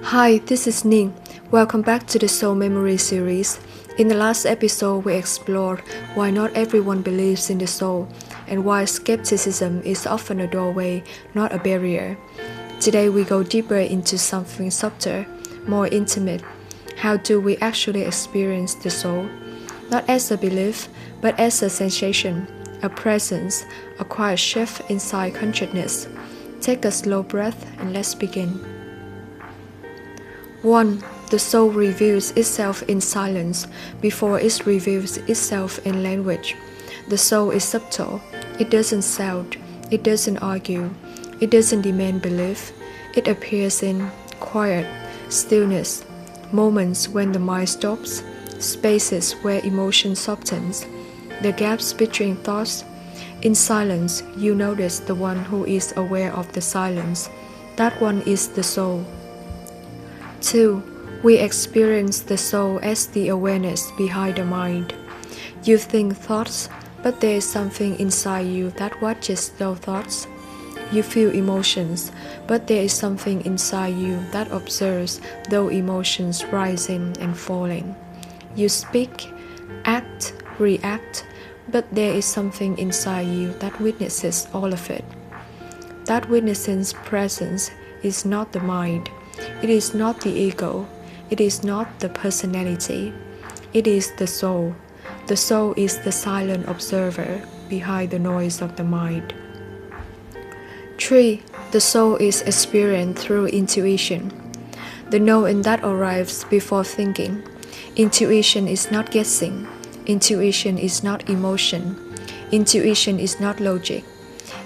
Hi, this is Ning. Welcome back to the Soul Memory series. In the last episode, we explored why not everyone believes in the soul and why skepticism is often a doorway, not a barrier. Today, we go deeper into something softer, more intimate. How do we actually experience the soul? Not as a belief, but as a sensation, a presence, a quiet shift inside consciousness. Take a slow breath and let's begin. 1. The soul reveals itself in silence before it reveals itself in language. The soul is subtle. It doesn't shout. It doesn't argue. It doesn't demand belief. It appears in quiet, stillness, moments when the mind stops, spaces where emotion softens, the gaps between thoughts. In silence, you notice the one who is aware of the silence. That one is the soul. 2. We experience the soul as the awareness behind the mind. You think thoughts, but there is something inside you that watches those thoughts. You feel emotions, but there is something inside you that observes those emotions rising and falling. You speak, act, react, but there is something inside you that witnesses all of it. That witnessing's presence is not the mind. It is not the ego. It is not the personality. It is the soul. The soul is the silent observer behind the noise of the mind. 3. The soul is experienced through intuition. The knowing that arrives before thinking. Intuition is not guessing. Intuition is not emotion. Intuition is not logic.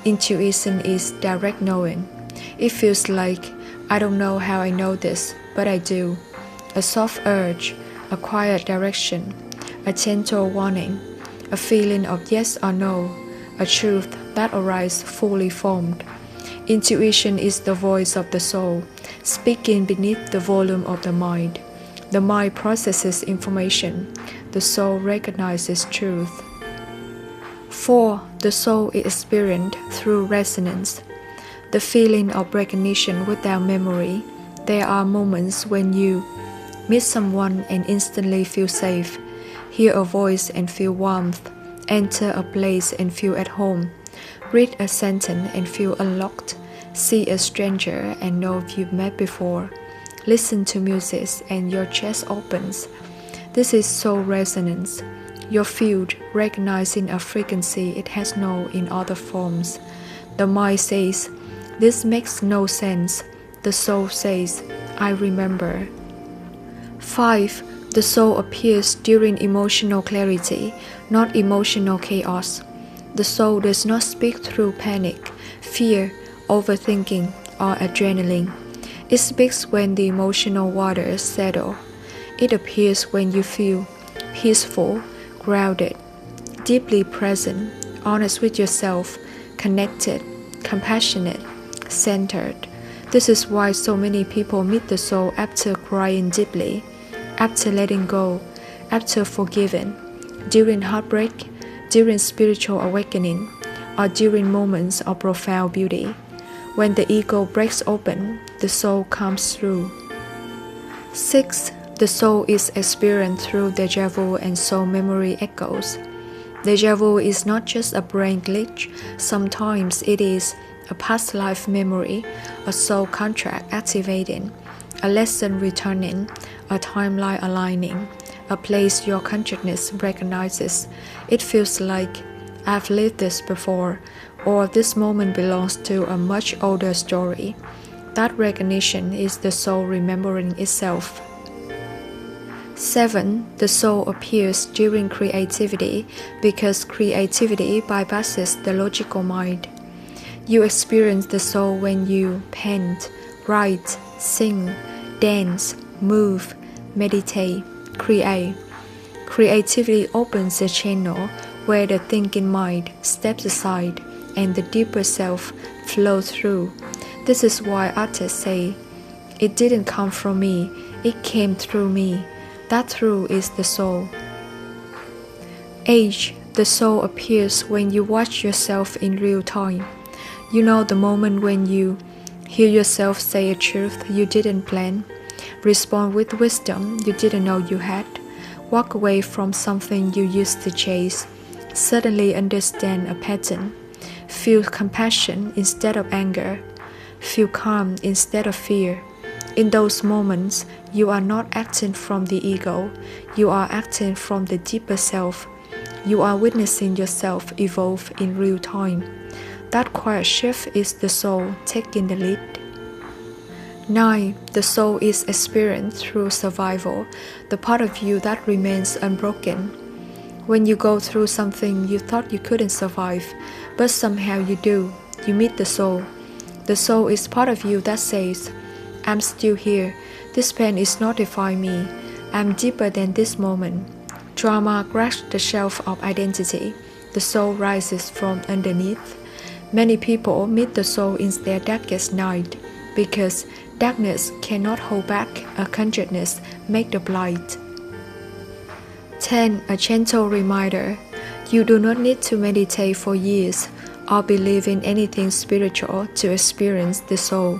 Intuition is direct knowing. It feels like, I don't know how I know this, but I do. A soft urge, a quiet direction, a gentle warning, a feeling of yes or no, a truth that arises fully formed. Intuition is the voice of the soul, speaking beneath the volume of the mind. The mind processes information. The soul recognizes truth. 4. The soul is experienced through resonance. The feeling of recognition without memory. There are moments when you meet someone and instantly feel safe, hear a voice and feel warmth, enter a place and feel at home, read a sentence and feel unlocked, see a stranger and know you've met before, listen to music and your chest opens. This is soul resonance. Your field recognizing a frequency it has no in other forms. The mind says, this makes no sense. The soul says, I remember. 5. The soul appears during emotional clarity, not emotional chaos. The soul does not speak through panic, fear, overthinking, or adrenaline. It speaks when the emotional waters settle. It appears when you feel peaceful, grounded, deeply present, honest with yourself, connected, compassionate, centered. This is why so many people meet the soul after crying deeply, after letting go, after forgiving, during heartbreak, during spiritual awakening, or during moments of profound beauty. When the ego breaks open, the soul comes through. 6. The soul is experienced through déjà vu and soul memory echoes. Déjà vu is not just a brain glitch. Sometimes it is a past life memory, a soul contract activating, a lesson returning, a timeline aligning, a place your consciousness recognizes. It feels like, I've lived this before, or this moment belongs to a much older story. That recognition is the soul remembering itself. 7. The soul appears during creativity because creativity bypasses the logical mind. You experience the soul when you paint, write, sing, dance, move, meditate, create. Creativity opens a channel where the thinking mind steps aside and the deeper self flows through. This is why artists say, it didn't come from me, it came through me. That through is the soul. 8. The soul appears when you watch yourself in real time. You know the moment when you hear yourself say a truth you didn't plan, Respond with wisdom you didn't know you had. Walk away from something you used to chase. Suddenly understand a pattern. Feel compassion instead of anger. Feel calm instead of fear. In those moments, you are not acting from the ego. You are acting from the deeper self. You are witnessing yourself evolve in real time. That quiet shift is the soul taking the lead. 9. The soul is experienced through survival, the part of you that remains unbroken. When you go through something you thought you couldn't survive, but somehow you do, you meet the soul. The soul is part of you that says, I'm still here. This pain is not defining me. I'm deeper than this moment. Trauma cracks the shell of identity. The soul rises from underneath. Many people meet the soul in their darkest night because darkness cannot hold back, a consciousness make the blind. 10. A gentle reminder. You do not need to meditate for years or believe in anything spiritual to experience the soul.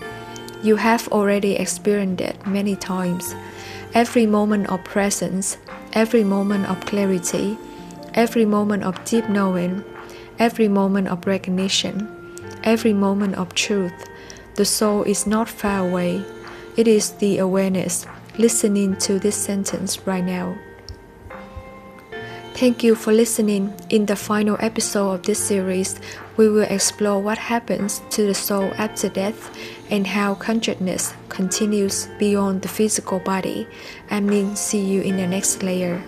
You have already experienced it many times. Every moment of presence, every moment of clarity, every moment of deep knowing, every moment of recognition, every moment of truth. The soul is not far away. It is the awareness listening to this sentence right now. Thank you for listening. In the final episode of this series, we will explore what happens to the soul after death and how consciousness continues beyond the physical body. See you in the next layer.